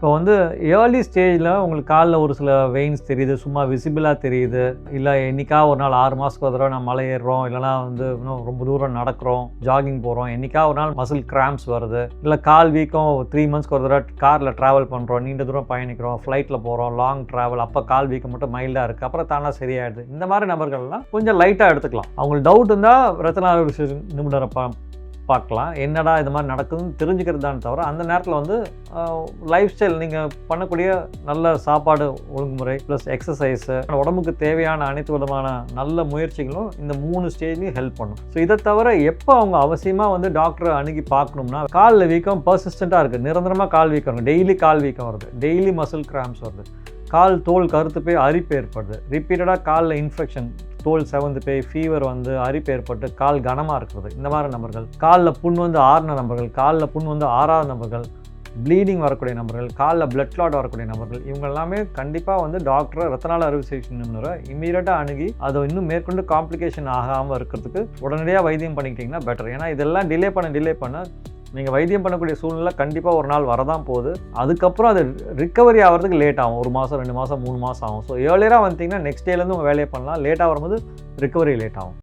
இப்போ வந்து ஏர்லி ஸ்டேஜில் உங்களுக்கு காலில் ஒரு சில வெயின்ஸ் தெரியுது, சும்மா விசிபிளாக தெரியுது, இல்லை என்னைக்கா ஒரு நாள் 6 மாதத்துக்கு ஒரு தடவை நான் மலை ஏறுறோம், இல்லைனா வந்து இன்னும் ரொம்ப தூரம் நடக்கிறோம், ஜாகிங் போகிறோம், என்னைக்கா ஒரு நாள் மசில் கிராம்ப்ஸ் வருது, இல்லை கால் வீக்கம் 3 மந்த்ஸ்க்கு ஒரு தடவை காரில் ட்ராவல் பண்ணுறோம், நீண்ட தூரம் பயணிக்கிறோம், ஃப்ளைட்டில் போகிறோம், லாங் ட்ராவல், அப்போ கால் வீக்கம் மட்டும் மைல்டாக இருக்குது, அப்புறம் தானாக சரியாயிடுது. இந்த மாதிரி நபர்கள்லாம் கொஞ்சம் லைட்டாக எடுத்துக்கலாம். அவங்களுக்கு டவுட் இருந்தால் ரத்தன அறுவை நிபுணரை பார்க்கலாம். என்னடா இது மாதிரி நடக்குதுன்னு தெரிஞ்சுக்கிறது தான் தவிர, அந்த நேரத்தில் வந்து லைஃப் ஸ்டைல் நீங்கள் பண்ணக்கூடிய நல்ல சாப்பாடு ஒழுங்குமுறை ப்ளஸ் எக்ஸசைஸு, உடம்புக்கு தேவையான அனைத்து விதமான நல்ல முயற்சிகளும் இந்த 3 ஸ்டேஜ்லையும் ஹெல்ப் பண்ணும். ஸோ இதை தவிர எப்போ அவங்க அவசியமாக வந்து டாக்டரை அணுகி பார்க்கணும்னா, காலில் வீக்கம் பர்சிஸ்டண்ட்டாக இருக்குது, நிரந்தரமாக கால் வீக்கம் இருக்குது, டெய்லி கால் வீக்கம் வருது, டெய்லி மசில் கிராம்ப்ஸ் வருது, கால் தோல் கருத்து போய் அரிப்பு ஏற்படுது, ரிப்பீட்டடாக காலில் இன்ஃபெக்ஷன், தோல் செவந்து போய் ஃபீவர் வந்து அரிப்பு ஏற்பட்டு கால் கனமாக இருக்கிறது, இந்த மாதிரி நபர்கள், காலில் புண் வந்து ஆறின நபர்கள், காலில் புண் வந்து ஆறாத நபர்கள், ப்ளீடிங் வரக்கூடிய நபர்கள், காலில் பிளட் கிளாட் வரக்கூடிய நபர்கள், இவங்க எல்லாமே கண்டிப்பாக வந்து டாக்டரை ரத்தநாள அறுவை சிகிச்சை நிபுணரை இமீடியட்டாக அணுகி அதை இன்னும் மேற்கொண்டு காம்ப்ளிகேஷன் ஆகாமல் இருக்கிறதுக்கு உடனடியாக வைத்தியம் பண்ணிக்கிட்டிங்கன்னா பெட்டர். ஏன்னா இதெல்லாம் டிலே பண்ண நீங்கள் வைத்தியம் பண்ணக்கூடிய சூழ்நிலை கண்டிப்பாக ஒரு நாள் வரதான் போகுது. அதுக்கப்புறம் அது ரிக்கவரி ஆகிறதுக்கு லேட் ஆகும், 1 மாதம் 2 மாதம் 3 மாதம் ஆகும். ஸோ ஏர்லியராக வந்தீங்கன்னா நெக்ஸ்ட் டேலேருந்து உங்கள் வேலையை பண்ணலாம். லேட்டாக வரும்போது ரிக்கவரி லேட் ஆகும்.